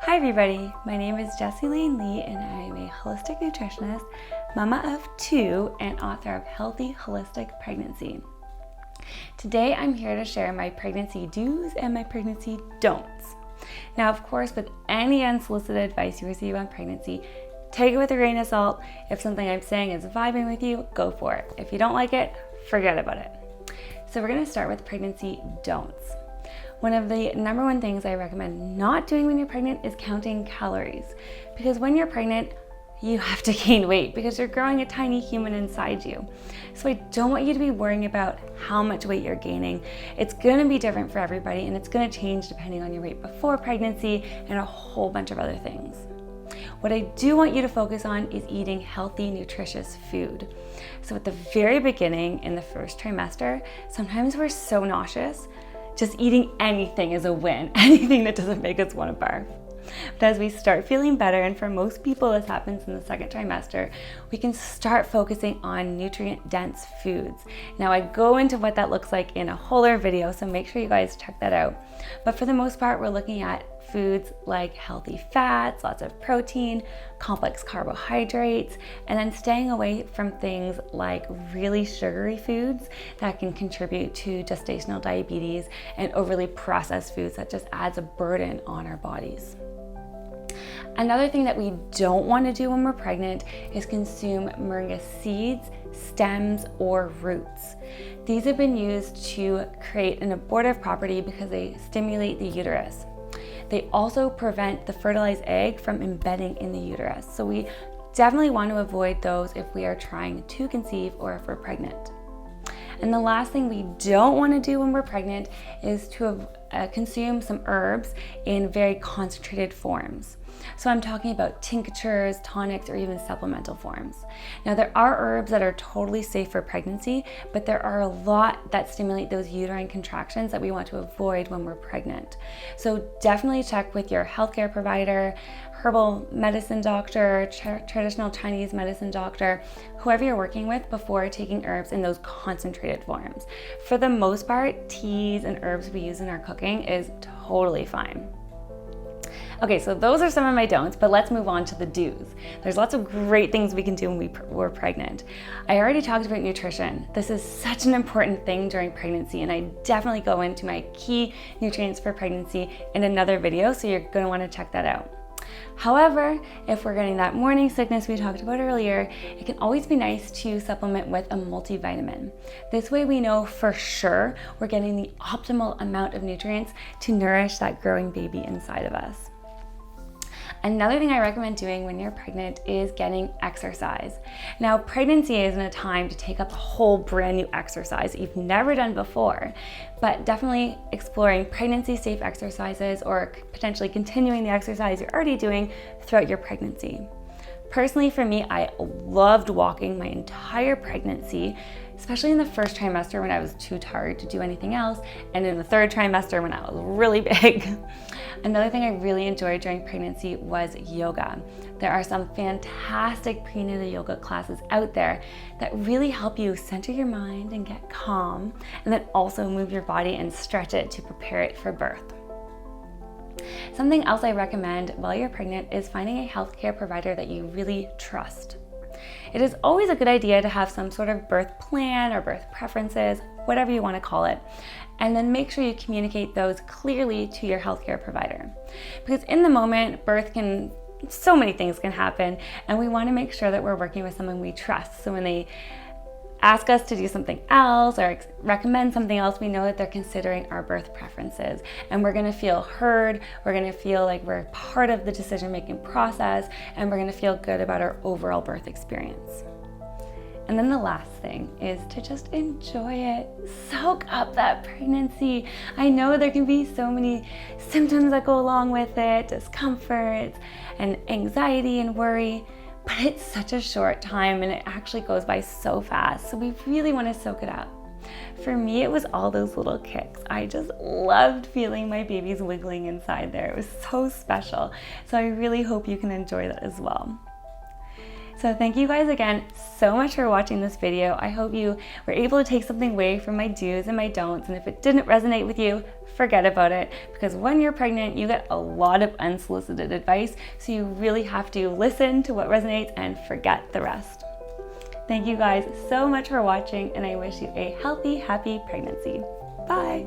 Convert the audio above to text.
Hi everybody, my name is Jessie Lane Lee and I am a holistic nutritionist, mama of 2, and author of Healthy Holistic Pregnancy. Today I'm here to share my pregnancy do's and my pregnancy don'ts. Now of course, with any unsolicited advice you receive on pregnancy, take it with a grain of salt. If something I'm saying is vibing with you, go for it. If you don't like it, forget about it. So we're going to start with pregnancy don'ts. One of the number one things I recommend not doing when you're pregnant is counting calories. Because when you're pregnant, you have to gain weight because you're growing a tiny human inside you. So I don't want you to be worrying about how much weight you're gaining. It's gonna be different for everybody and it's gonna change depending on your weight before pregnancy and a whole bunch of other things. What I do want you to focus on is eating healthy, nutritious food. So at the very beginning, in the first trimester, sometimes we're so nauseous, just eating anything is a win, anything that doesn't make us want to barf. But as we start feeling better, and for most people this happens in the second trimester, we can start focusing on nutrient-dense foods. Now I go into what that looks like in a whole video, so make sure you guys check that out. But for the most part, we're looking at foods like healthy fats, lots of protein, complex carbohydrates, and then staying away from things like really sugary foods that can contribute to gestational diabetes and overly processed foods that just adds a burden on our bodies. Another thing that we don't want to do when we're pregnant is consume moringa seeds, stems, or roots. These have been used to create an abortive property because they stimulate the uterus. They also prevent the fertilized egg from embedding in the uterus. So we definitely want to avoid those if we are trying to conceive or if we're pregnant. And the last thing we don't want to do when we're pregnant is to consume some herbs in very concentrated forms. So I'm talking about tinctures, tonics, or even supplemental forms. Now there are herbs that are totally safe for pregnancy, but there are a lot that stimulate those uterine contractions that we want to avoid when we're pregnant. So definitely check with your healthcare provider, herbal medicine doctor, traditional Chinese medicine doctor, whoever you're working with before taking herbs in those concentrated forms. For the most part, teas and herbs we use in our cooking is totally fine. Okay, so those are some of my don'ts, but let's move on to the do's. There's lots of great things we can do when we're pregnant. I already talked about nutrition. This is such an important thing during pregnancy, and I definitely go into my key nutrients for pregnancy in another video, so you're gonna wanna check that out. However, if we're getting that morning sickness we talked about earlier, it can always be nice to supplement with a multivitamin. This way we know for sure we're getting the optimal amount of nutrients to nourish that growing baby inside of us. Another thing I recommend doing when you're pregnant is getting exercise. Now, pregnancy isn't a time to take up a whole brand new exercise that you've never done before, but definitely exploring pregnancy safe exercises or potentially continuing the exercise you're already doing throughout your pregnancy. Personally, for me, I loved walking my entire pregnancy, especially in the first trimester when I was too tired to do anything else, and in the third trimester when I was really big. Another thing I really enjoyed during pregnancy was yoga. There are some fantastic prenatal yoga classes out there that really help you center your mind and get calm, and then also move your body and stretch it to prepare it for birth. Something else I recommend while you're pregnant is finding a healthcare provider that you really trust. It is always a good idea to have some sort of birth plan or birth preferences, whatever you want to call it, and then make sure you communicate those clearly to your healthcare provider. Because in the moment, so many things can happen, and we want to make sure that we're working with someone we trust. So when they ask us to do something else or recommend something else, we know that they're considering our birth preferences, and we're gonna feel heard, we're gonna feel like we're part of the decision-making process, and we're gonna feel good about our overall birth experience. And then the last thing is to just enjoy it. Soak up that pregnancy. I know there can be so many symptoms that go along with it, discomfort and anxiety and worry, but it's such a short time and it actually goes by so fast. So we really want to soak it up. For me, it was all those little kicks. I just loved feeling my babies wiggling inside there. It was so special. So I really hope you can enjoy that as well. So thank you guys again so much for watching this video. I hope you were able to take something away from my do's and my don'ts, and if it didn't resonate with you, forget about it, because when you're pregnant, you get a lot of unsolicited advice, so you really have to listen to what resonates and forget the rest. Thank you guys so much for watching, and I wish you a healthy, happy pregnancy. Bye.